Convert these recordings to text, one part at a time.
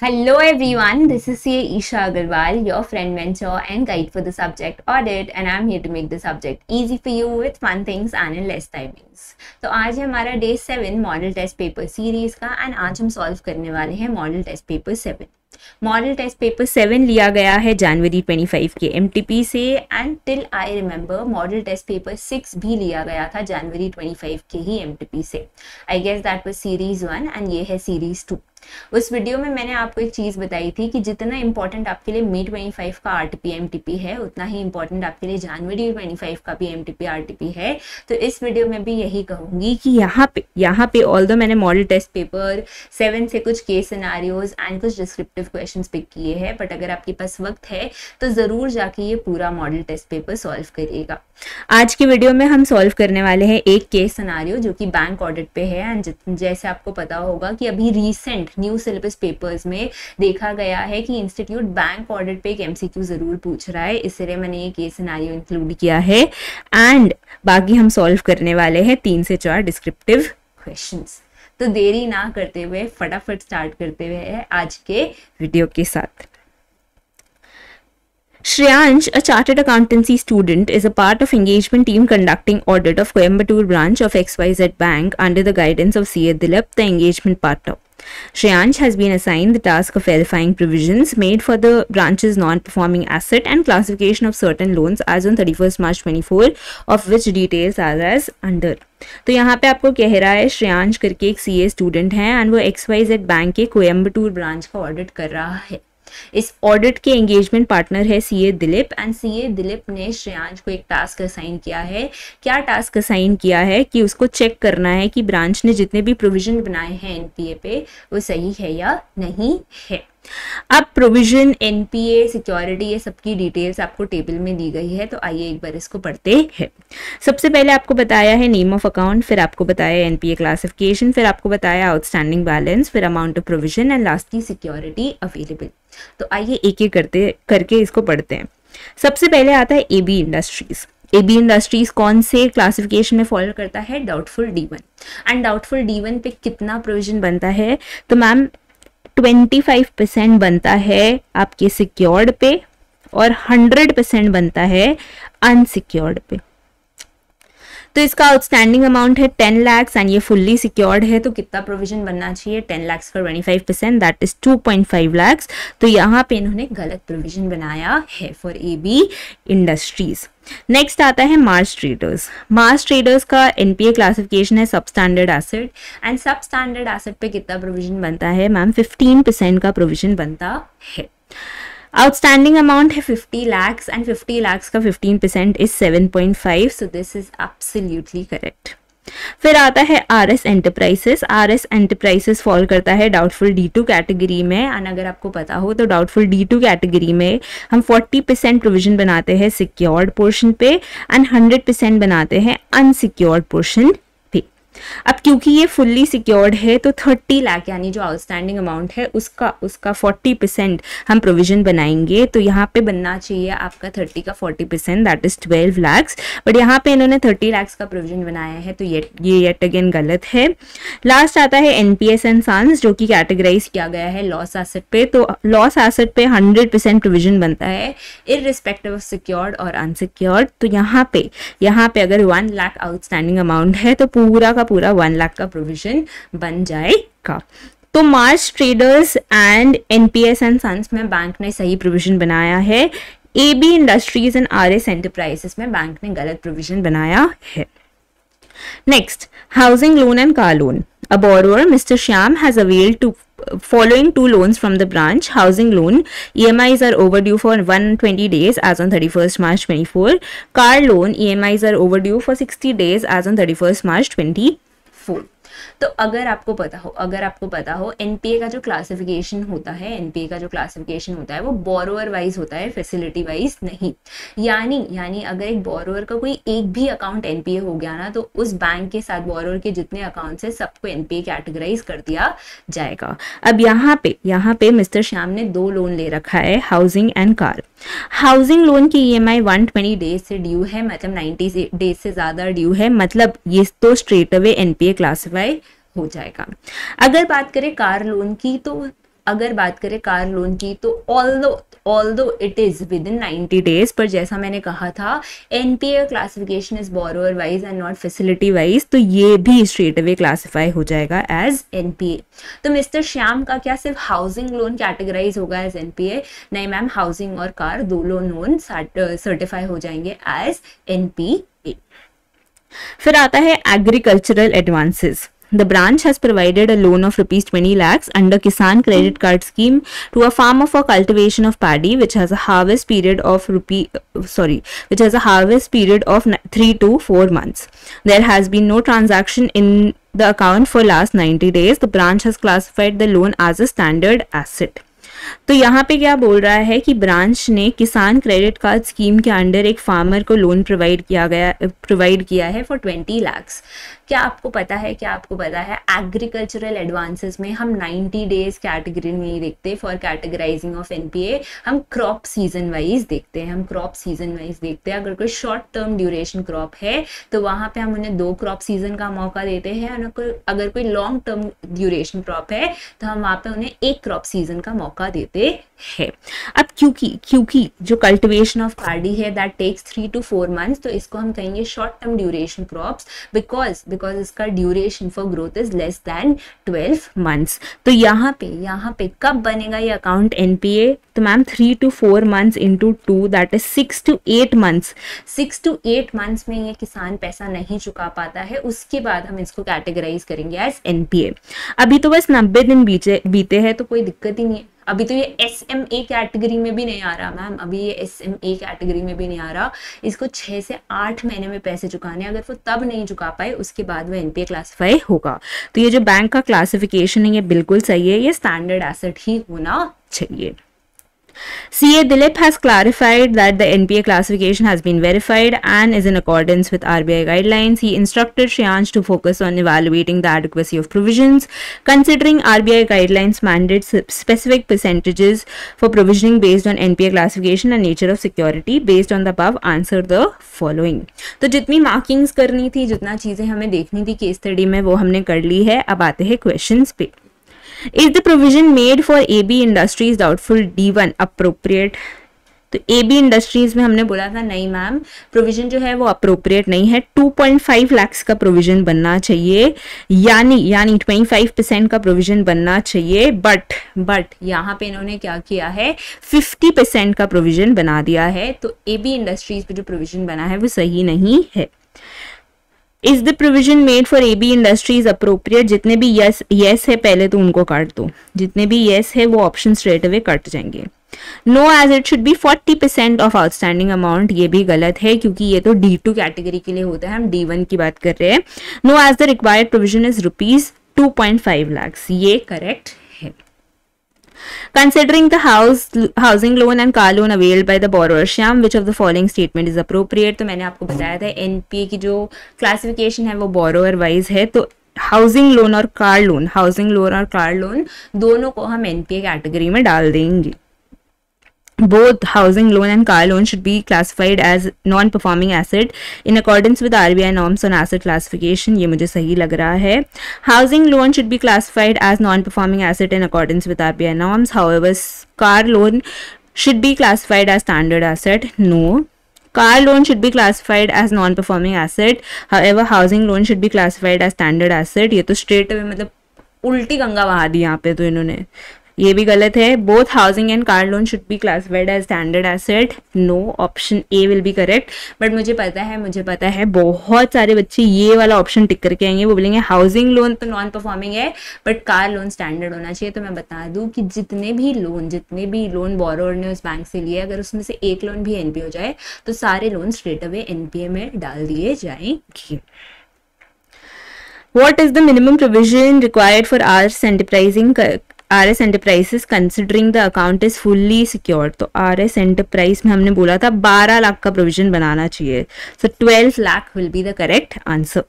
Hello everyone, this is CA Isha Agarwal, your friend, mentor and guide for the subject audit, and I'm here to make the subject easy for you with fun things and in less timings. तो आज है हमारा day 7 model test paper series का end आज हम solve करने वाले हैं model test paper 7। Model test paper 7 लिया गया है जनवरी 25 के एमटीपी से and till I remember model test paper 6 भी लिया गया था जनवरी 25 के ही एमटीपी से। I guess that was series 1 and ये है सीरीज 2। उस वीडियो में मैंने आपको एक चीज बताई थी कि जितना इंपॉर्टेंट आपके लिए मई 25 का आरटीपी एमटीपी है उतना ही इंपॉर्टेंट आपके लिए जनवरी 25 का भी एमटीपी आरटीपी है। तो इस वीडियो में भी यही कहूंगी कि यहाँ पे ऑल्दो मैंने मॉडल टेस्ट पेपर 7 से कुछ केस सिनेरियोज एंड कुछ डिस्क्रिप्टिव क्वेश्चंस पिक किए हैं, बट अगर आपके पास वक्त है तो जरूर जाके ये पूरा मॉडल टेस्ट पेपर सॉल्व करिएगा। आज के वीडियो में हम सॉल्व करने वाले हैं एक केस सिनेरियो जो कि बैंक ऑडिट पे है एंड जैसे आपको पता होगा कि अभी रीसेंट न्यू सिलेबस पेपर्स में देखा गया है कि इंस्टीट्यूट बैंक ऑडिट पे एक एमसीक्यू जरूर पूछ रहा है, इसलिए मैंने ये केस सिनेरियो इंक्लूड किया है एंड बाकी हम सॉल्व करने वाले हैं 3 से 4 डिस्क्रिप्टिव क्वेश्चंस। तो देरी ना करते हुए फटाफट स्टार्ट करते हुए आज के वीडियो के साथ। Shreyansh, a chartered accountancy student, is a part of engagement team conducting audit of Coimbatore branch of XYZ Bank under the guidance of CA Dilip, the engagement partner. Shreyansh has been assigned the task of verifying provisions made for the branch's non-performing asset and classification of certain loans as on 31st March 24, of which details are as under. तो यहाँ पे आपको कह रहा है श्रेयांश करके एक CA student है एंड वो XYZ बैंक के कोयम्बटूर ब्रांच का ऑडिट कर रहा है। इस ऑडिट के एंगेजमेंट पार्टनर है CA Dilip and CA Dilip ने श्रेयांश को एक टास्क असाइन किया है। क्या टास्क असाइन किया है कि उसको चेक करना है कि ब्रांच ने जितने भी प्रोविजन बनाए हैं एनपीए पे वो सही है या नहीं है। अब प्रोविजन, एनपीए, सिक्योरिटी, ये सबकी डिटेल्स आपको टेबल में दी गई है, तो आइए एक बार इसको पढ़ते हैं। सबसे पहले आपको बताया है नेम ऑफ अकाउंट, फिर आपको बताया एनपीए क्लासिफिकेशन, फिर आपको बताया आउटस्टैंडिंग बैलेंस, फिर amount of provision and lastly security available. तो आइए एक एक करके इसको पढ़ते हैं। सबसे पहले आता है एबी इंडस्ट्रीज। एबी इंडस्ट्रीज कौन से क्लासिफिकेशन में फॉलो करता है? Doubtful D1। And doubtful D1 पे कितना प्रोविजन बनता है? तो मैम 25% बनता है आपके सिक्योर्ड पे और 100% बनता है अनसिक्योर्ड पे। तो इसका आउटस्टैंडिंग अमाउंट है 10 लाख एंड ये फुल्ली सिक्योर्ड है, तो कितना प्रोविजन बनना चाहिए? 10 लाख का 25% दैट इज 2.5 लाख। तो यहाँ पे इन्होंने गलत प्रोविजन बनाया है फॉर एबी इंडस्ट्रीज। नेक्स्ट आता है मार्च ट्रेडर्स। मार्च ट्रेडर्स का एनपीए क्लासिफिकेशन है सब स्टैंडर्ड एसेट एंड सब स्टैंडर्ड एसेट पे कितना प्रोविजन बनता है? मैम 15% का प्रोविजन बनता है। आउटस्टैंडिंग अमाउंट है 50 lakhs एंड 50 lakhs का 15% is 7.5, so this is absolutely correct. फिर आता है RS enterprises. RS enterprises fall करता है डाउटफुल D2 कैटेगरी में एंड अगर आपको पता हो तो डाउटफुल D2 कैटेगरी में हम 40% प्रोविजन बनाते हैं सिक्योर्ड पोर्शन पे एंड 100% बनाते हैं अनसिक्योर्ड पोर्शन पे। अब क्योंकि ये फुल्ली सिक्योर्ड है तो 30 लाख यानी जो आउटस्टैंडिंग अमाउंट है उसका 40% हम प्रोविजन बनाएंगे, तो यहाँ पे बनना चाहिए आपका 30 का 40% दैट इज 12 लाख, बट यहाँ पे इन्होंने 30 लाख का प्रोविजन बनाया है, तो ये येट अगेन गलत है। लास्ट आता है एनपीएस एंड सन्स जो कि कैटेगराइज किया गया है लॉस एसेट पे। तो लॉस एसेट पे 100% प्रोविजन बनता है इररिस्पेक्टिव ऑफ सिक्योर्ड और अनसिक्योर्ड। तो यहाँ पे अगर 1 लाख आउटस्टैंडिंग अमाउंट है तो पूरा 1 लाख का प्रोविजन बन जाएगा। तो March traders and NPS and sons में बैंक ने सही प्रोविजन बनाया है। AB industries and RS enterprises में बैंक ने गलत प्रोविजन बनाया है। Next, housing loan and car loan. A borrower, Mr. Shyam, has availed to following 2 loans from the branch. Housing loan, EMIs are overdue for 120 days as on 31st March 24. Car loan, EMIs are overdue for 60 days as on 31st March 24. तो अगर आपको पता हो NPA का जो classification होता है वो बोरोअर वाइज होता है, फैसिलिटी वाइज नहीं। यानी अगर एक बोरोअर का कोई एक भी अकाउंट एनपीए हो गया ना तो उस बैंक के साथ बोरोअर के जितने अकाउंट्स है सबको एनपीए कैटेगराइज कर दिया जाएगा। अब यहाँ पे मिस्टर श्याम ने 2 लोन ले रखा है, housing and car. Housing loan की ईएमआई 120 डेज से ड्यू है, मतलब 90 डेज से ज्यादा ड्यू है, मतलब ये तो स्ट्रेट अवे एनपीए क्लासिफाई हो जाएगा। अगर बात करें कार लोन की तो अगर बात करें कार लोन की तो although it is with in 90 days, पर जैसा मैंने कहा था NPA classification is borrower wise and not facility wise, तो ये भी स्ट्रेट अवे क्लासिफाई हो जाएगा एज एनपीए। तो मिस्टर श्याम का क्या सिर्फ हाउसिंग लोन कैटेगराइज होगा एज एनपीए? नहीं मैम, हाउसिंग और कार दोनों लोन सर्टिफाई हो जाएंगे एज एनपीए। फिर आता है agricultural advances. The branch has provided a loan of rupees 20 lakhs under Kisan Credit Card Scheme to a farmer for cultivation of paddy, which has a harvest period of 3 to 4 months. There has been no transaction in the account for last 90 days. The branch has classified the loan as a standard asset. तो यहाँ पे क्या बोल रहा है कि branch ने किसान क्रेडिट कार्ड स्कीम के अंडर एक फार्मर को लोन प्रोवाइड किया है फॉर 20 लाख्स। क्या आपको पता है एग्रीकल्चरल एडवांसेस में हम 90 डेज कैटेगरी नहीं देखते फॉर कैटेगराइजिंग ऑफ एनपीए, हम क्रॉप सीजन वाइज देखते हैं। अगर कोई शॉर्ट टर्म ड्यूरेशन क्रॉप है तो वहां पे हम उन्हें 2 क्रॉप सीजन का मौका देते हैं, अगर कोई लॉन्ग टर्म ड्यूरेशन क्रॉप है तो हम वहां पे उन्हें 1 क्रॉप सीजन का मौका देते हैं। अब क्योंकि जो कल्टिवेशन ऑफ पैडी है दैट टेक्स 3 to 4 months, तो इसको हम कहेंगे short term duration crops because इसका duration for growth is less than 12 months। तो यहाँ पे कब बनेगा ये अकाउंट एनपीए? तो ma'am 3 to 4 months into 2 that is 6 to 8 months। 6 to 8 months में ये किसान पैसा नहीं चुका पाता है, उसके बाद हम इसको कैटेगराइज करेंगे एज एनपीए। अभी तो बस 90 दिन बीते हैं तो कोई दिक्कत ही नहीं है। अभी तो ये एसएमए कैटेगरी में भी नहीं आ रहा मैम, इसको 6 से 8 महीने में पैसे चुकाने, अगर वो तब नहीं चुका पाए उसके बाद वो एनपीए क्लासिफाई होगा। तो ये जो बैंक का क्लासिफिकेशन है ये बिल्कुल सही है, ये स्टैंडर्ड एसेट ही होना चाहिए। CA Dilip has clarified that the NPA classification has been verified and is in accordance with RBI guidelines. He instructed Shreyansh to focus on evaluating the adequacy of provisions, considering RBI guidelines mandate specific percentages for provisioning based on NPA classification and nature of security. Based on the above, answer the following. तो जितनी markings करनी थी, जितना चीज़ें हमें देखनी थी case study में, वो हमने कर ली है। अब आते हैं क्वेश्चंस पे। Is the provision made for AB Industries doubtful? D1 appropriate। तो AB Industries में हमने बोला था नहीं मैम, प्रोविजन जो है वो अप्रोप्रिएट नहीं है। 2.5 lakhs का प्रोविजन बनना चाहिए, यानी 25% का प्रोविजन बनना चाहिए। बट यहाँ पे इन्होंने क्या किया है, 50% का प्रोविजन बना दिया है। तो AB Industries पे जो प्रोविजन बना है वो सही नहीं है। Is the provision made for AB Industries appropriate? जितने भी yes है पहले तो उनको काट दो, जितने भी yes है वो ऑप्शन स्ट्रेट अवे कट जाएंगे। No as it should be 40% of outstanding amount, ये भी गलत है क्योंकि ये तो D2 कैटेगरी के लिए होता है, हम D1 की बात कर रहे हैं। No as the required provision is rupees 2.5 lakhs, ये करेक्ट है। Considering the housing loan and car loan availed by the borrower, Shyam, which of the following statement is appropriate? तो मैंने आपको बताया था एनपीए की जो क्लासिफिकेशन है वो बोरोअर वाइज है, तो हाउसिंग लोन और कार लोन दोनों को हम एनपीए कैटेगरी में डाल देंगे। Both housing loan and car loan should be classified as non-performing asset in accordance with RBI norms on asset classification, ये मुझे सही लग रहा है। Housing loan should be classified as non-performing asset in accordance with RBI norms. However, car loan should be classified as standard asset. No. Car loan should be classified as non-performing asset. However, housing loan should be classified as standard asset. ये तो straight away मतलब उल्टी गंगा बहा दी यहाँ पे तो इन्होंने, ये भी गलत है। Both housing and car loan should be classified as standard asset. No, option A will be correct. But मुझे पता है बहुत सारे बच्चे ये वाला ऑप्शन टिक करके आएंगे, वो बोलेंगे हाउसिंग लोन तो नॉन परफॉर्मिंग है बट कार लोन स्टैंडर्ड होना चाहिए। तो मैं बता दूं कि जितने भी लोन बोरोअर ने उस बैंक से लिए, अगर उसमें से एक लोन भी एनपीए हो जाए तो सारे लोन स्ट्रेट अवे एनपीए में डाल दिए जाएंगे। What is the minimum provision required for RS Enterprises considering the account is fully secured? तो RS Enterprise में हमने बोला था 12 लाख का प्रोविजन बनाना चाहिए, so 12 lakh will be the correct answer.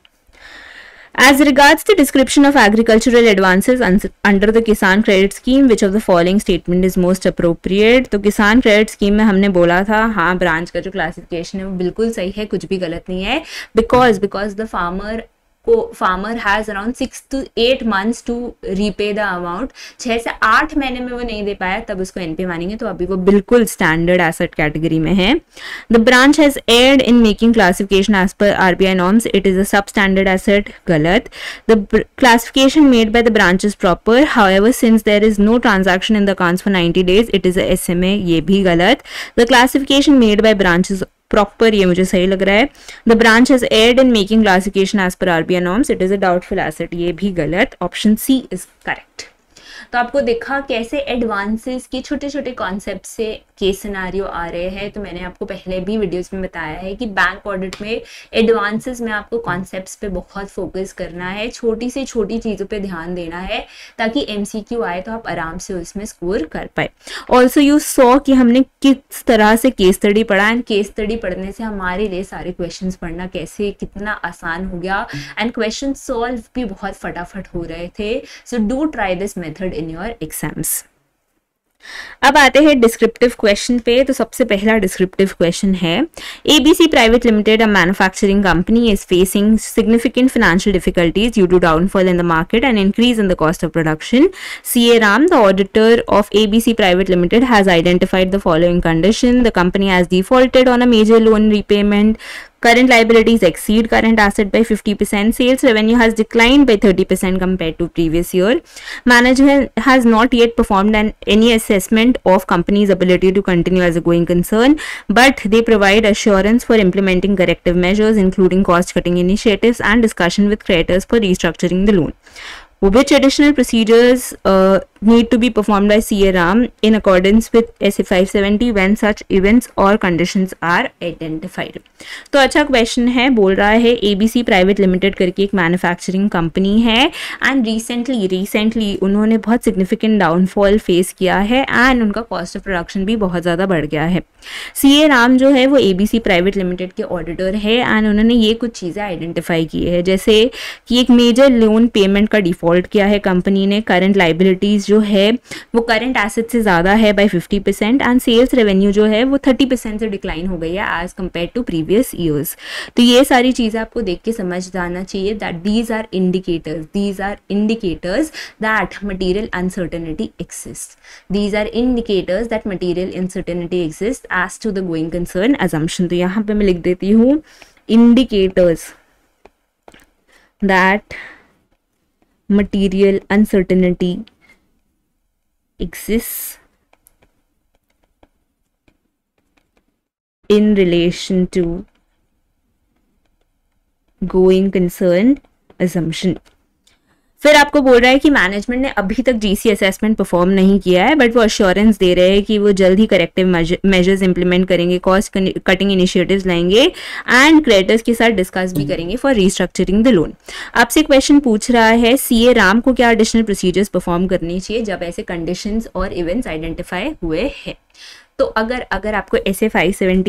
As regards the description of agricultural advances under the Kisan Credit Scheme, which of the following statement is most appropriate? तो किसान credit scheme में हमने बोला था हाँ ब्रांच का जो क्लासिफिकेशन है वो बिल्कुल सही है, कुछ भी गलत नहीं है, because the farmer farmer has around 6 to 8 months to repay the amount, 6 से 8 महीने में वो नहीं दे पाया तब उसको एनपीए मानेंगे, तो अभी वो बिल्कुल स्टैंडर्ड एसेट कैटेगरी में है. The branch has erred in making classification as per RBI norms, it is a substandard asset, गलत. The classification made by the branch is proper, however since there is no transaction in the accounts for 90 days, it is a SMA, ये भी गलत. The classification made by branch is proper, ये मुझे सही लग रहा है. The branch has erred in making classification as per RBI norms, it is a doubtful asset, ये भी गलत. Option C is correct. तो आपको देखा कैसे एडवांसेस के छोटे छोटे कॉन्सेप्ट से केस सिनारियो आ रहे हैं. तो मैंने आपको पहले भी वीडियोस में बताया है कि बैंक ऑडिट में एडवांसेस में आपको कॉन्सेप्ट्स पे बहुत फोकस करना है, छोटी से छोटी चीज़ों पे ध्यान देना है ताकि एमसीक्यू आए तो आप आराम से उसमें स्कोर कर पाए. ऑल्सो यू सॉ कि हमने किस तरह से केस स्टडी पढ़ा, एंड केस स्टडी पढ़ने से हमारे लिए सारे क्वेश्चंस पढ़ना कैसे कितना आसान हो गया, एंड क्वेश्चन सॉल्व भी बहुत फटाफट हो रहे थे. So do try this method in your exams. अब आते हैं डिस्क्रिप्टिव क्वेश्चन पे. तो सबसे पहला डिस्क्रिप्टिव क्वेश्चन है, ABC private limited, a manufacturing company, is facing significant financial difficulties due to downfall in the market and increase in the cost of production. CA Ram, the auditor of ABC private limited, has identified the following condition. The company has defaulted on a major loan repayment, current liabilities exceed current asset by 50%, sales revenue has declined by 30% compared to previous year. Management has not yet performed any assessment of company's ability to continue as a going concern, but they provide assurance for implementing corrective measures including cost cutting initiatives and discussion with creditors for restructuring the loan. Which additional procedures need to be performed by CA Ram in accordance with SA 570 when such events or conditions are identified. तो अच्छा question है, बोल रहा है ABC private limited करके एक manufacturing company है, and recently उन्होंने बहुत सिग्निफिकेंट डाउनफॉल फेस किया है एंड उनका कॉस्ट ऑफ प्रोडक्शन भी बहुत ज़्यादा बढ़ गया है. CA राम जो है वो ABC प्राइवेट लिमिटेड के ऑडिटर है, एंड उन्होंने ये कुछ चीज़ें आइडेंटिफाई की है, जैसे कि एक मेजर लोन पेमेंट का डिफॉल्ट किया है कंपनी ने, करंट लाइबिलिटीज जो है वो करंट एसेट से ज़्यादा है बाय 50%, एंड सेल्स रेवेन्यू जो है वो 30% से डिक्लाइन हो गई है as compare to previous years. तो ये सारी चीज़ें आपको देख के समझ जाना चाहिए that these are indicators that material uncertainty exist. These are indicators that material uncertainty exist as to the going concern assumption. तो यहाँ पे मैं लिख देती हूँ indicators that material uncertainty exists in relation to going concern assumption. फिर आपको बोल रहा है कि मैनेजमेंट ने अभी तक जीसी असेसमेंट परफॉर्म नहीं किया है, बट वो अश्योरेंस दे रहे हैं कि वो जल्द ही करेक्टिव मेजर्स इंप्लीमेंट करेंगे, कॉस्ट कटिंग इनिशिएटिव्स लाएंगे एंड क्रेडिटर्स के साथ डिस्कस भी करेंगे फॉर रीस्ट्रक्चरिंग द लोन. आपसे क्वेश्चन पूछ रहा है सीए राम को क्या एडिशनल प्रोसीजर्स परफॉर्म करनी चाहिए जब ऐसे कंडीशंस और इवेंट्स आइडेंटिफाई हुए हैं. तो अगर आपको SA 570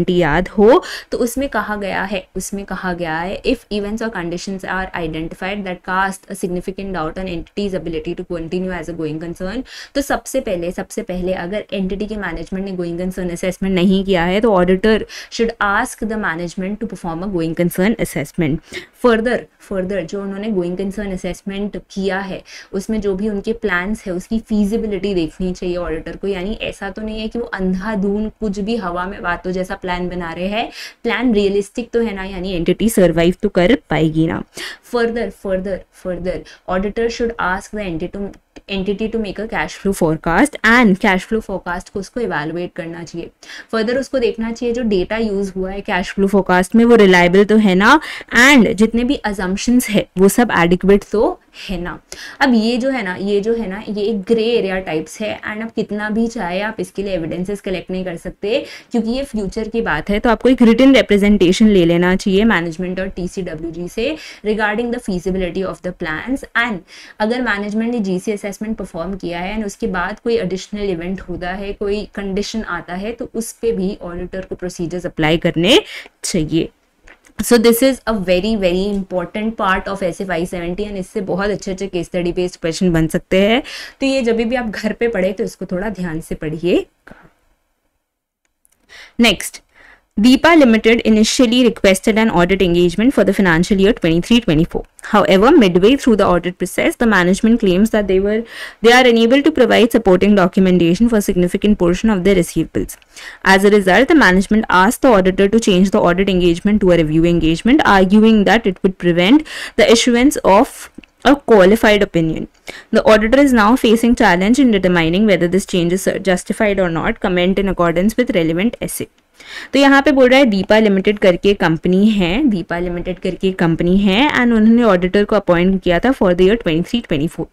याद हो तो उसमें कहा गया है इफ इवेंट्स और conditions are identified that cast a significant doubt on entities ability to continue as a going concern. तो सबसे पहले अगर एंटिटी के मैनेजमेंट ने गोइंग कंसर्न असेसमेंट नहीं किया है तो auditor should ask the management to perform a going concern assessment. Further जो उन्होंने गोइंग कंसर्न असेसमेंट किया है उसमें जो भी उनके प्लान्स है उसकी फीजिबिलिटी देखनी चाहिए ऑडिटर को. यानी ऐसा तो नहीं है कि वो अंधाधुन कुछ भी हवा में बातों जैसा प्लान बना रहे हैं, प्लान रियलिस्टिक तो है ना, यानी एंटिटी सर्वाइव तो कर पाएगी ना. Further auditor should ask the entity to make a cash flow forecast, and cash flow forecast को उसको इवेलुएट करना चाहिए. फर्दर उसको देखना चाहिए जो डेटा यूज हुआ है कैश फ्लो फोरकास्ट में वो रिलायबल तो है ना, एंड जितने भी अजम्पशंस है वो सब एडिक्वेट तो है ना. अब ये जो है ना ये एक ग्रे एरिया टाइप्स है, एंड अब कितना भी चाहे आप इसके लिए एविडेंसेस कलेक्ट नहीं कर सकते क्योंकि ये फ्यूचर की बात है. तो आपको एक रिटन रिप्रेजेंटेशन ले लेना चाहिए मैनेजमेंट और TCWG से regarding the feasibility of the plans. And अगर मैनेजमेंट ने GC असेसमेंट परफॉर्म किया है एंड उसके बाद कोई एडिशनल इवेंट होता है, कोई कंडीशन आता है, तो उस पर भी ऑडिटर को प्रोसीजर्स अप्लाई करने चाहिए. सो this is a very important part of SA 570 and इससे बहुत अच्छे केस स्टडी बेस्ड क्वेश्चन बन सकते हैं. तो ये जब भी आप घर पे पढ़े तो इसको थोड़ा ध्यान से पढ़िए. Next, Deepa Limited initially requested an audit engagement for the financial year 23-24. However, midway through the audit process, the management claims that they are unable to provide supporting documentation for a significant portion of their receivables. As a result, the management asked the auditor to change the audit engagement to a review engagement, arguing that it would prevent the issuance of a qualified opinion. The auditor is now facing challenge in determining whether this change is justified or not. Comment in accordance with relevant essay. तो यहाँ पे बोल रहा है Deepa limited करके company है, Deepa limited करके company है एंड उन्होंने ऑडिटर को अपॉइंट किया था फॉर द ईयर 23-24.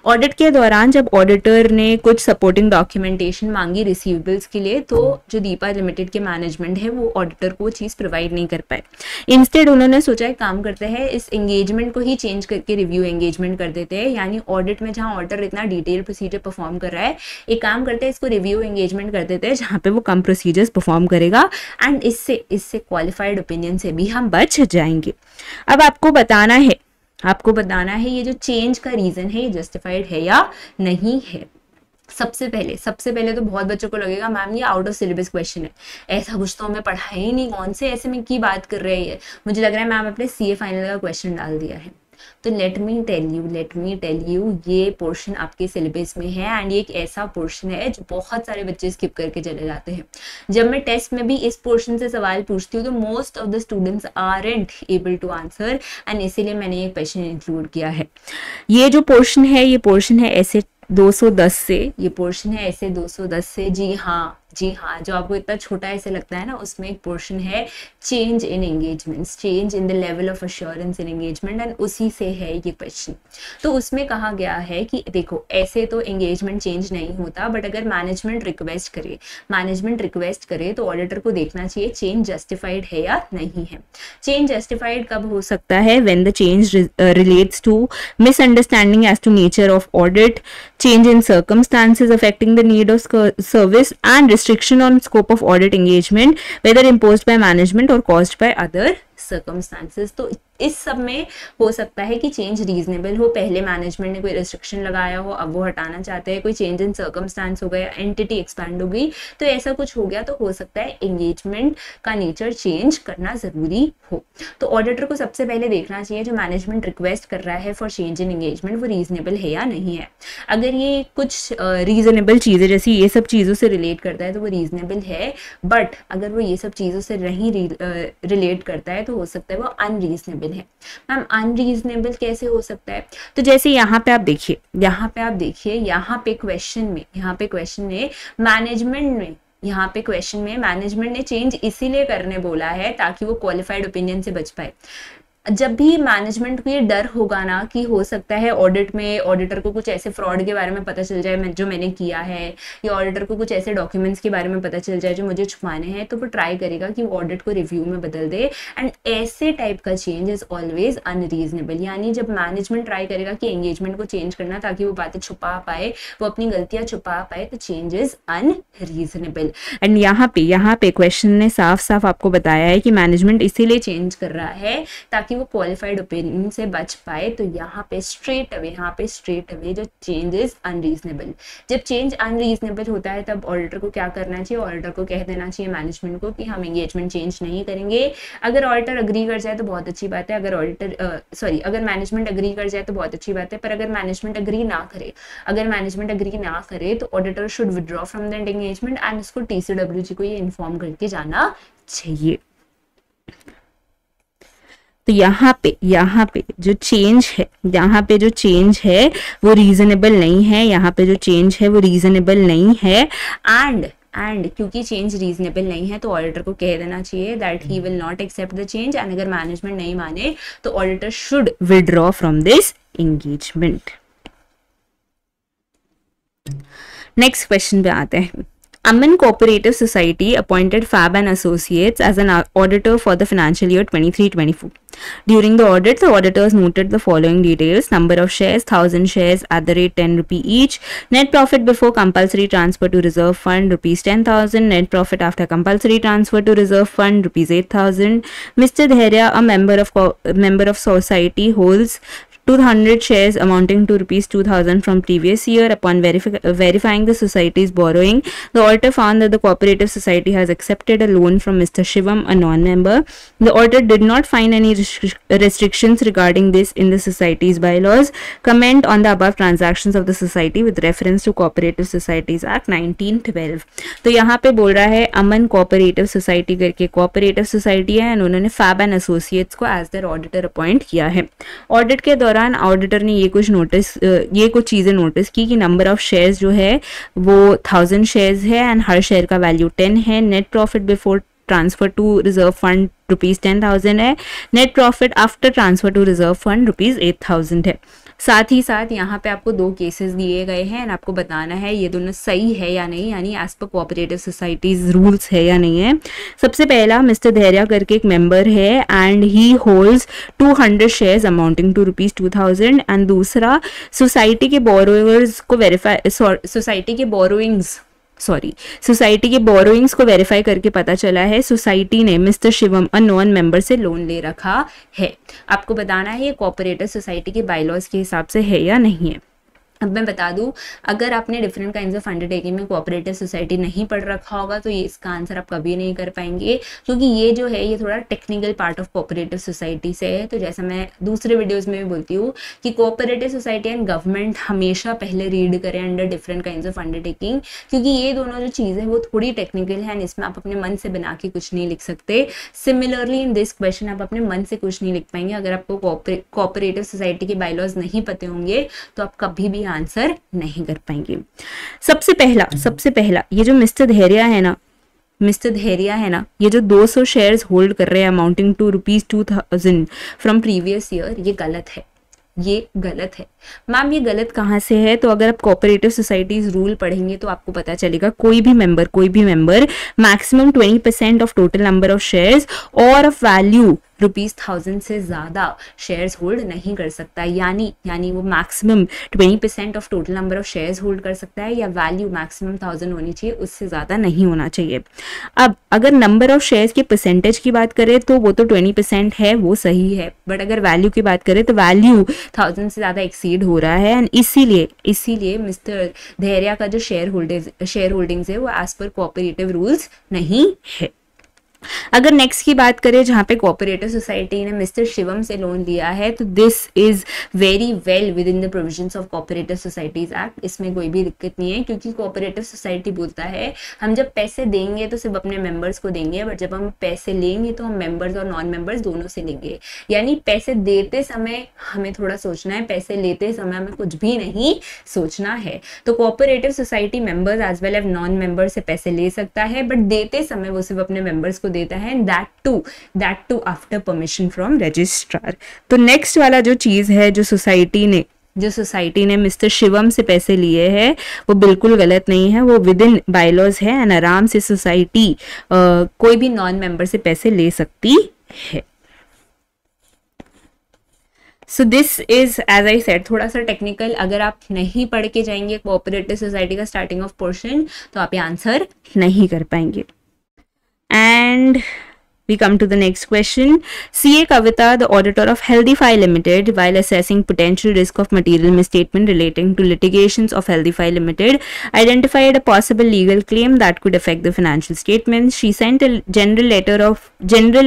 ऑडिट के दौरान जब ऑडिटर ने कुछ सपोर्टिंग डॉक्यूमेंटेशन मांगी रिसीवेबल्स के लिए, तो जो दीपा लिमिटेड के मैनेजमेंट है वो ऑडिटर को वो चीज़ प्रोवाइड नहीं कर पाए. इंस्टेड उन्होंने सोचा एक काम करते हैं, इस एंगेजमेंट को ही चेंज करके रिव्यू एंगेजमेंट कर देते हैं. यानी ऑडिट में जहाँ ऑडिटर इतना डिटेल प्रोसीजर परफॉर्म कर रहा है, एक काम करते हैं इसको रिव्यू एंगेजमेंट कर देते हैं जहाँ पे वो कम प्रोसीजर्स परफॉर्म करेगा एंड इससे क्वालिफाइड ओपिनियन से भी हम बच जाएंगे. अब आपको बताना है ये जो चेंज का रीजन है ये जस्टिफाइड है या नहीं है. सबसे पहले तो बहुत बच्चों को लगेगा मैम ये आउट ऑफ सिलेबस क्वेश्चन है, ऐसा कुछ तो हमें पढ़ा ही नहीं, कौन से ऐसे में की बात कर रही है. मुझे लग रहा है मैम अपने सीए फाइनल का क्वेश्चन डाल दिया है. तो लेट मी टेल यू ये पोर्शन आपके सिलेबस में है एंड ये एक ऐसा पोर्शन है जो बहुत सारे बच्चे स्किप करके चले जाते हैं. जब मैं टेस्ट में भी इस पोर्शन से सवाल पूछती हूँ तो most of the students aren't able to answer and इसीलिए मैंने ये क्वेश्चन इंक्लूड किया है. ये जो पोर्शन है ये पोर्शन है ऐसे 210 से, ये पोर्शन है ऐसे 210 से. जी हाँ, जो आपको इतना छोटा ऐसे लगता है ना, उसमें एक पोर्शन है change in engagements, change in the level of assurance in engagement and उसी से है ये क्वेश्चन. तो उसमें कहा गया है कि देखो ऐसे तो एंगेजमेंट चेंज नहीं होता, बट अगर मैनेजमेंट रिक्वेस्ट करे तो ऑडिटर को देखना चाहिए चेंज जस्टिफाइड है या नहीं है. चेंज जस्टिफाइड कब हो सकता है? When the change relates to misunderstanding as to nature of audit, change in circumstances affecting the need of service and restriction on scope of audit engagement, whether imposed by management or caused by other circumstances. तो इस सब में हो सकता है कि change reasonable हो, पहले मैनेजमेंट ने कोई रिस्ट्रिक्शन लगाया हो, अब वो हटाना चाहते हैं, कोई चेंज इन सर्कमस्टांस हो गया, एंटिटी एक्सपैंड हो गई, तो ऐसा कुछ हो गया तो हो सकता है एंगेजमेंट का नेचर चेंज करना जरूरी हो. तो ऑडिटर को सबसे पहले देखना चाहिए जो मैनेजमेंट रिक्वेस्ट कर रहा है फॉर चेंज इन एंगेजमेंट वो रीजनेबल है या नहीं है. अगर ये कुछ रीजनेबल चीज़ें जैसे ये सब चीज़ों से रिलेट करता है तो वो रीजनेबल है, बट अगर वो ये सब चीज़ों से नहीं रिलेट करता है तो हो सकता है वो अनरीजनेबल है. मैम अनरीजनेबल कैसे हो सकता है? तो जैसे यहाँ पे आप देखिए यहाँ पे क्वेश्चन में मैनेजमेंट ने चेंज इसीलिए करने बोला है ताकि वो क्वालिफाइड ओपिनियन से बच पाए. जब भी मैनेजमेंट को ये डर होगा ना कि हो सकता है ऑडिट में ऑडिटर को कुछ ऐसे फ्रॉड के बारे में पता चल जाए जो मैंने किया है, या ऑडिटर को कुछ ऐसे डॉक्यूमेंट्स के बारे में पता चल जाए जो मुझे छुपाने हैं, तो वो ट्राई करेगा कि वो ऑडिट को रिव्यू में बदल दे. एंड ऐसे टाइप का चेंज इज ऑलवेज अनरीजनेबल. यानी जब मैनेजमेंट ट्राई करेगा कि एंगेजमेंट को चेंज करना ताकि वो बातें छुपा पाए, वो अपनी गलतियां छुपा पाए, तो चेंज इज अनरीजनेबल. एंड यहाँ पे क्वेश्चन ने साफ आपको बताया है कि मैनेजमेंट इसीलिए चेंज कर रहा है ताकि वो क्वालिफाइड ओपिनियन से बच पाए. तो यहाँ पे स्ट्रेट अवे जो चेंज इज अनरीजनेबल. जब चेंज अनरीजनेबल होता है तब ऑडिटर को क्या करना चाहिए? ऑडिटर को कह देना चाहिए मैनेजमेंट को कि हम एंगेजमेंट चेंज नहीं करेंगे. अगर ऑडिटर अग्री कर जाए तो बहुत अच्छी बात है, अगर मैनेजमेंट अग्री कर जाए तो बहुत अच्छी बात है. पर अगर मैनेजमेंट अग्री ना करे तो auditor should withdraw from that engagement and उसको TCWG को ये इन्फॉर्म करके जाना चाहिए. तो यहाँ पे जो चेंज है वो रीजनेबल नहीं है, एंड क्योंकि चेंज रीजनेबल नहीं है तो ऑडिटर को कह देना चाहिए that he will not accept the change. And अगर मैनेजमेंट नहीं माने तो auditor should withdraw from this engagement. Next question पे आते हैं. Aman Cooperative Society appointed Fab and Associates as an auditor for the financial year 23-24. During the audit, the auditors noted the following details: number of shares, 1000 shares at the rate 10 rupee each; net profit before compulsory transfer to reserve fund, rupees 10,000; net profit after compulsory transfer to reserve fund, rupees 8,000. Mr. Dheria, a member of society, holds 200 shares amounting to rupees 2000 from previous year. Upon verifying the society's borrowing, the auditor found that the cooperative society has accepted a loan from Mr. Shivam, a non-member. The auditor did not find any restrictions regarding this in the society's bylaws. Comment on the above transactions of the society with reference to Cooperative Societies Act 1912. तो यहाँ पे बोल रहा है अमन cooperative society करके cooperative society है, उन्होंने fab and associates को एज देयर ऑडिटर अपॉइंट किया है। ऑडिट के दौरान ऑडिटर ने ये कुछ चीजें नोटिस की कि नंबर ऑफ शेयर्स जो है वो 1000 शेयर्स है एंड हर शेयर का वैल्यू 10 है। Net profit before transfer to reserve fund rupees 10,000 है। Net profit after transfer to reserve fund rupees 8,000 है। साथ ही साथ यहाँ पे आपको 2 केसेस दिए गए हैं एंड आपको बताना है ये दोनों सही है या नहीं, यानी as per cooperative societies rules है या नहीं है। सबसे पहला मिस्टर धैर्या करके एक मेंबर है and he holds 200 shares amounting to rupees 2000 and दूसरा सोसाइटी के बोरोवर्स को सोसाइटी के बोरोइंग्स को वेरीफाई करके पता चला है सोसाइटी ने mister Shivam a non member से लोन ले रखा है। आपको बताना है ये कोऑपरेटिव सोसाइटी के बायलॉज के हिसाब से है या नहीं है। अब मैं बता दूं, अगर आपने डिफरेंट काइंड्स ऑफ अंडरटेकिंग में कोऑपरेटिव सोसाइटी नहीं पढ़ रखा होगा तो ये इसका आंसर आप कभी नहीं कर पाएंगे, क्योंकि ये जो है ये थोड़ा technical part of cooperative society से है। तो जैसा मैं दूसरे वीडियोस में भी बोलती हूँ कि कोऑपरेटिव सोसाइटी एंड गवर्नमेंट हमेशा पहले रीड करें under different kinds of undertaking, क्योंकि ये दोनों जो चीज़ है वो थोड़ी टेक्निकल है एंड इसमें आप अपने मन से बना के कुछ नहीं लिख सकते। सिमिलरली इन दिस क्वेश्चन आप अपने मन से कुछ नहीं लिख पाएंगे। अगर आपको कोऑपरेटिव सोसाइटी के बायलॉज नहीं पते होंगे तो आप कभी भी आंसर नहीं कर पाएंगे। सबसे पहला ये जो मिस्टर धैर्या है ना, ये जो 200 शेयर्स होल्ड कर रहे हैं amounting to rupees 2000 from previous year, ये गलत है। मैम ये गलत कहाँ से है? तो अगर आप कोऑपरेटिव सोसाइटीज रूल पढ़ेंगे तो आपको पता चलेगा कोई भी member maximum 20% of total number of shares और ऑफ वैल्यू रुपीज 1000 से ज्यादा शेयर्स होल्ड नहीं कर सकता, यानी वो maximum 20% of total number of shares hold कर सकता है या वैल्यू मैक्सिमम 1000 होनी चाहिए, उससे ज्यादा नहीं होना चाहिए। अब अगर नंबर ऑफ शेयर्स के परसेंटेज की बात करें तो वो तो 20% है, वो सही है, बट अगर वैल्यू की बात करें तो वैल्यू 1000 से ज्यादा एक्सीड हो रहा है एंड इसीलिए मिस्टर धैर्या का जो शेयर होल्डिंग्स है वो एज पर कोऑपरेटिव रूल्स नहीं है। अगर नेक्स्ट की बात करें जहां पे कोऑपरेटिव सोसाइटी ने मिस्टर शिवम से लोन लिया है तो this is very well with in the provisions of cooperative societies act. इसमें कोई भी दिक्कत नहीं है, क्योंकि कोऑपरेटिव सोसाइटी बोलता है हम जब पैसे देंगे तो सिर्फ अपने मेंबर्स को देंगे, बट जब हम पैसे लेंगे तो हम मेंबर्स और नॉन मेंबर्स दोनों से लेंगे। यानी पैसे देते समय हमें थोड़ा सोचना है, पैसे लेते समय हमें कुछ भी नहीं सोचना है। तो cooperative society members as well as non members से पैसे ले सकता है, बट देते समय वो सिर्फ अपने मेंबर्स को देता है, that too after permission from registrar. तो नेक्स्ट वाला जो चीज है जो सोसाइटी ने मिस्टर शिवम से पैसे लिए हैं वो बिल्कुल गलत नहीं है, वो विद इन बायलॉज है एंड आराम से सोसाइटी कोई भी नॉन मेंबर से पैसे ले सकती है। So this is as I said थोड़ा सा टेक्निकल, अगर आप नहीं पढ़ के जाएंगे कोऑपरेटिव सोसाइटी का स्टार्टिंग ऑफ पोर्शन तो आप ये आंसर नहीं कर पाएंगे। And we come to the next question. CA Kavita, the auditor of Healthify Limited, while assessing potential risk of material misstatement relating to litigations of Healthify Limited, identified a possible legal claim that could affect the financial statements. She sent a general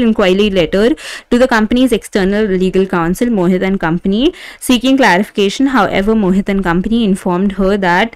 inquiry letter to the company's external legal counsel, Mohit and Company, seeking clarification. However, Mohit and Company informed her that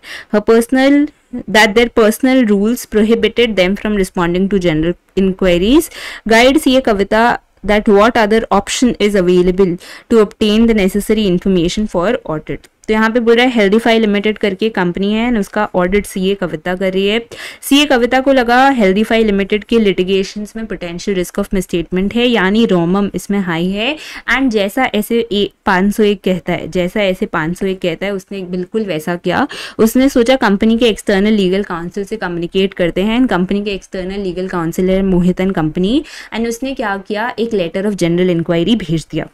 their personal rules prohibited them from responding to general inquiries. Guide CA Kavita that what other option is available to obtain the necessary information for audit. तो यहाँ पे बोल रहा है healthify limited करके company है and उसका audit CA कविता कर रही है। सीए कविता को लगा हेल्दीफाई लिमिटेड के लिटिगेशंस में पोटेंशियल रिस्क ऑफ मिसस्टेटमेंट है, यानी रोमम इसमें हाई है एंड जैसा ऐसे 501 कहता है उसने बिल्कुल वैसा किया। उसने सोचा कंपनी के एक्सटर्नल लीगल काउंसिल से कम्युनिकेट करते हैं एंड कंपनी के एक्सटर्नल लीगल काउंसिल है मोहित एंड कंपनी, एंड उसने क्या किया, एक लेटर ऑफ जनरल इंक्वायरी भेज दिया।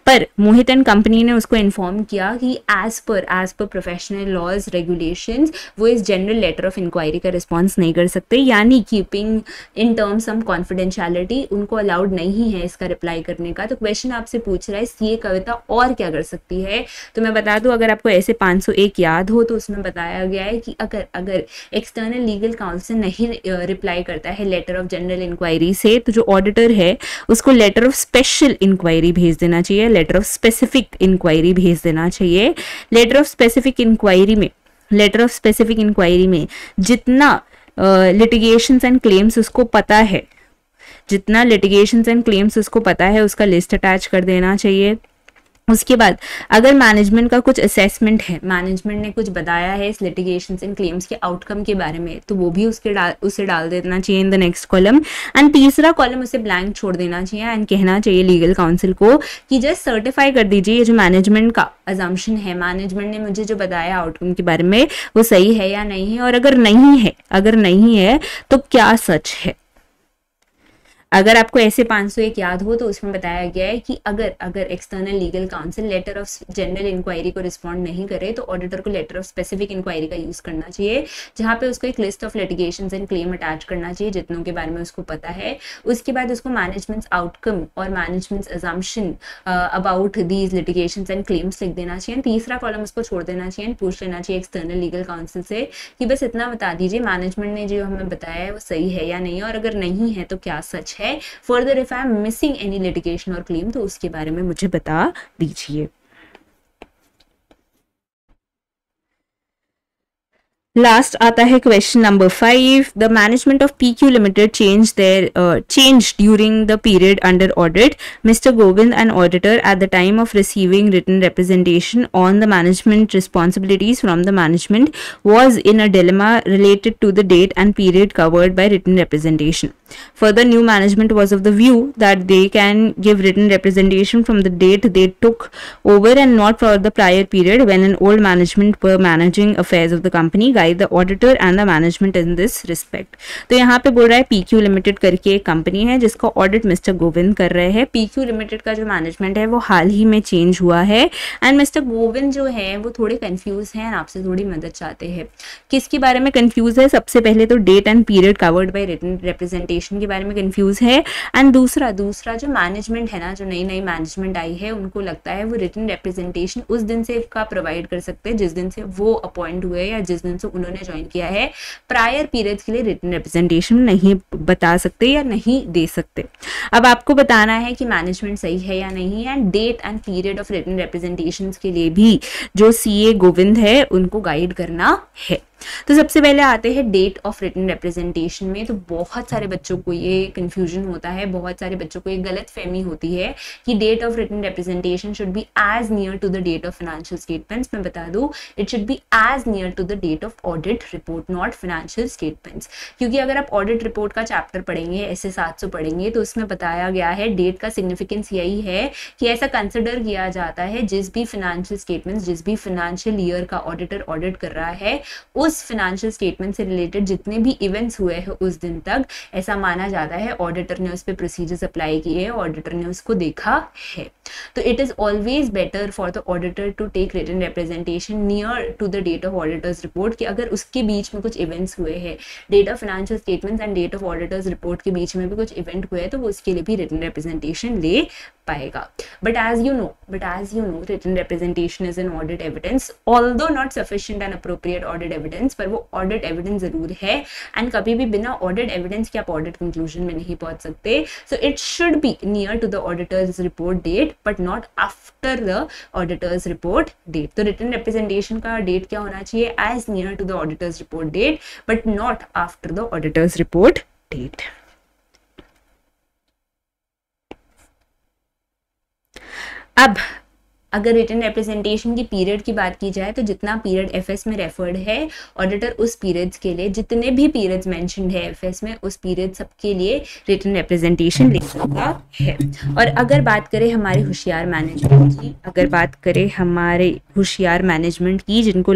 पर मोहित एंड कंपनी ने उसको इन्फॉर्म किया कि as as per professional laws regulations वो इस जनरल लेटर ऑफ इंक्वायरी का रिस्पॉन्स नहीं कर सकते, यानी keeping in terms some confidentiality उनको अलाउड नहीं है इसका रिप्लाई करने का। तो क्वेश्चन आपसे पूछ रहा है सीए कविता और क्या कर सकती है। तो मैं बता दूं, अगर आपको ऐसे 501 याद हो तो उसमें बताया गया है कि अगर एक्सटर्नल लीगल काउंसिल नहीं रिप्लाई करता है लेटर ऑफ जनरल इंक्वायरी से, तो जो ऑडिटर है उसको लेटर ऑफ स्पेशल इंक्वायरी भेज देना चाहिए, लेटर ऑफ स्पेसिफिक इंक्वायरी भेज देना चाहिए। लेटर ऑफ स्पेसिफिक इंक्वायरी में जितना लिटिगेशंस एंड क्लेम्स उसको पता है उसका लिस्ट अटैच कर देना चाहिए। उसके बाद अगर मैनेजमेंट का कुछ असेसमेंट है, मैनेजमेंट ने कुछ बताया है इस लिटिगेशंस एंड क्लेम्स के आउटकम के बारे में, तो वो भी उसे डाल देना चाहिए in the next column. And तीसरा कॉलम उसे ब्लैंक छोड़ देना चाहिए एंड कहना चाहिए लीगल काउंसिल को कि जस्ट सर्टिफाई कर दीजिए ये जो मैनेजमेंट का अजम्पशन है, मैनेजमेंट ने मुझे जो बताया आउटकम के बारे में वो सही है या नहीं है, और अगर नहीं है तो क्या सच है। अगर आपको ऐसे 501 याद हो तो उसमें बताया गया है कि अगर external legal counsel letter of general inquiry को रिस्पॉन्ड नहीं करे तो ऑडिटर को लेटर ऑफ स्पेसिफिक इंक्वायरी का यूज करना चाहिए, जहां पे उसको एक list of litigations and claim attach करना चाहिए जितनों के बारे में उसको पता है। उसके बाद उसको मैनेजमेंट्स आउटकम और managements assumption about these litigations and claims लिख देना चाहिए। तीसरा कॉलम उसको छोड़ देना चाहिए, पूछ लेना चाहिए एक्सटर्नल लीगल काउंसिल से कि बस इतना बता दीजिए मैनेजमेंट ने जो हमें बताया है वो सही है या नहीं, और अगर नहीं है तो क्या सच है। Further if I am missing any litigation और क्लेम तो उसके बारे में मुझे बता दीजिए। लास्ट आता है question number 5। The management of PQ limited change during the period under audit. Mister Govind, an auditor at the time of receiving written representation on the management responsibilities from the management, was in a dilemma related to the date and period covered by written representation. Further, new management was of the view that they can give written representation from the date they took over and not for the prior period when an old management were managing affairs of the company. Guide the auditor and the management in this respect. तो यहाँ पे बोल रहा है PQ limited करके एक company है जिसका ऑडिट मिस्टर गोविंद कर रहे हैं। PQ लिमिटेड का जो मैनेजमेंट है वो हाल ही में चेंज हुआ है एंड मिस्टर गोविंद जो है वो थोड़े कंफ्यूज हैं, आपसे थोड़ी मदद चाहते हैं। किसके बारे में कंफ्यूज है? सबसे पहले तो date and period covered by written representation के बारे में कंफ्यूज है, एंड दूसरा जो मैनेजमेंट है ना, जो नई मैनेजमेंट आई है, उनको लगता है वो रिटन रिप्रेजेंटेशन उस दिन से का प्रोवाइड कर सकते हैं जिस दिन से वो अपॉइंट हुए या जिस दिन से उन्होंने ज्वाइन किया है। प्रायर पीरियड्स के लिए रिटन रिप्रेजेंटेशन नहीं बता सकते या नहीं दे सकते। अब आपको बताना है कि मैनेजमेंट सही है या नहीं, and date and period of written representations के लिए भी जो CA गोविंद है उनको गाइड करना है। तो सबसे पहले आते हैं डेट ऑफ रिटन रिप्रेजेंटेशन में। तो बहुत सारे बच्चों को ये कंफ्यूजन होता है, बहुत सारे बच्चों को ये गलत फहमी होती है कि date of written representation should be as near to the date of financial statements. मैं बता दूं, it should be as near to the date of audit report, not financial statements. क्योंकि अगर आप ऑडिट रिपोर्ट का चैप्टर पढ़ेंगे, ऐसे 700 पढ़ेंगे, तो उसमें बताया गया है डेट का सिग्निफिकेंस यही है कि ऐसा कंसिडर किया जाता है जिस भी फाइनेंशियल स्टेटमेंट्स, जिस भी फाइनेंशियल ईयर का ऑडिटर ऑडिट कर रहा है, उस फाइनेंशियल स्टेटमेंट से रिलेटेड जितने भी इवेंट्स हुए हैं उस दिन तक, ऐसा माना जाता है ऑडिटर ने उस पर प्रोसीजर्स अप्लाई किए हैं, ऑडिटर ने उसको देखा है। तो it is always better for the auditor to take written representation near to the date of auditor's report, कि अगर उसके बीच में कुछ इवेंट्स हुए हैं, date of financial statements and date of auditor's report के बीच में भी कुछ इवेंट हुए हैं, तो वो उसके लिए भी रिटन रिप्रेजेंटेशन ले पाएगा। But as you know written representation is an audit evidence, although not sufficient and appropriate audit evidence, पर वो ऑडिट एविडेंस जरूर है, एंड कभी भी बिना ऑडिट एविडेंस के आप ऑडिट कंक्लूजन में नहीं पहुंच सकते। So it should be near to the auditor's report date but not after the auditor's report date. तो रिटन रिप्रेजेंटेशन का डेट क्या होना चाहिए? As near to the auditor's report date but not after the auditor's report date. अब अगर written representation की period की बात की जाए तो जितना पीरियड एफएस में रेफर्ड है, ऑडिटर उस पीरियड्स के लिए, जितने भी पीरियड्स मेंशन्ड है एफएस में, उस पीरियड सबके लिए रिटन रिप्रेजेंटेशन लिख सकता है। और अगर बात करें हमारे होशियार मैनेजमेंट की, जिनको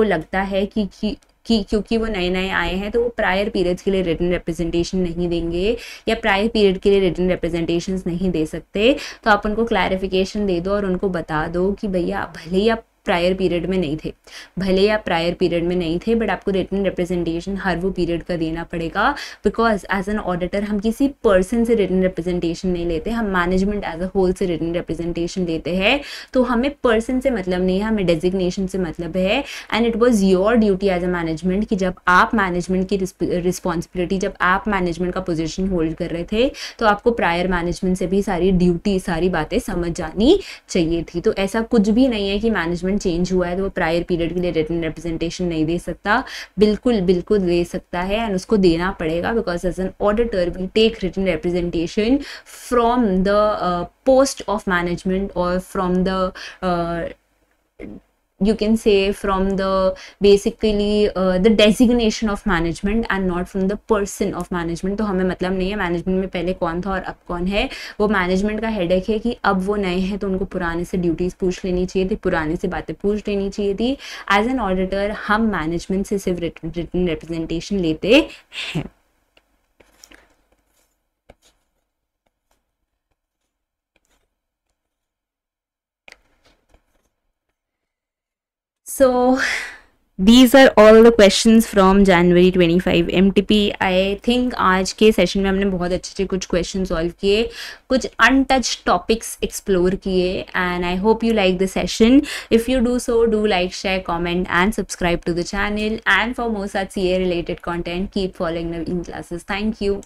लगता है कि क्योंकि वो नए आए हैं तो वो प्रायर पीरियड्स के लिए रिटन रिप्रेजेंटेशन नहीं देंगे या प्रायर पीरियड के लिए रिटन रिप्रेजेंटेशंस नहीं दे सकते, तो आप उनको क्लैरिफिकेशन दे दो और उनको बता दो कि भैया भले ही आप प्रायर पीरियड में नहीं थे, भले ही आप प्रायर पीरियड में नहीं थे, बट आपको रिटन रिप्रेजेंटेशन हर वो पीरियड का देना पड़ेगा, बिकॉज एज एन ऑडिटर हम किसी पर्सन से रिटन रिप्रेजेंटेशन नहीं लेते, हम मैनेजमेंट एज अ होल से रिटन रिप्रेजेंटेशन लेते हैं। तो हमें पर्सन से मतलब नहीं है, हमें डेजिग्नेशन से मतलब है। And it was your duty as a management कि जब आप मैनेजमेंट की रिस्पॉन्सिबिलिटी, जब आप मैनेजमेंट का पोजिशन होल्ड कर रहे थे, तो आपको प्रायर मैनेजमेंट से भी सारी ड्यूटी, सारी बातें समझ जानी चाहिए थी। तो ऐसा कुछ भी नहीं है कि मैनेजमेंट चेंज हुआ है तो वो प्रायर पीरियड के लिए रिटन रिप्रेजेंटेशन नहीं दे सकता, बिल्कुल बिल्कुल दे सकता है, एंड उसको देना पड़ेगा, because as an auditor we take written representation from the post of management और from the you can say from the basically the designation of management and not from the person of management। तो हमें मतलब नहीं है management में पहले कौन था और अब कौन है, वो मैनेजमेंट का हेडेक है कि अब वो नए हैं तो उनको पुराने से ड्यूटीज़ पूछ लेनी चाहिए थी, पुराने से बातें पूछ लेनी चाहिए थी। एज एन ऑडिटर हम मैनेजमेंट से सिर्फ रिटन रिप्रेजेंटेशन लेते हैं। So these are all the questions from January 25 MTP। I think आज के सेशन में हमने बहुत अच्छे कुछ क्वेश्चन सॉल्व किए, कुछ अनटच टॉपिक्स एक्सप्लोर किए, and I hope you like the session. If you do so, do like, share, comment and subscribe to the channel, and for more such CA related content keep following the in classes. Thank you.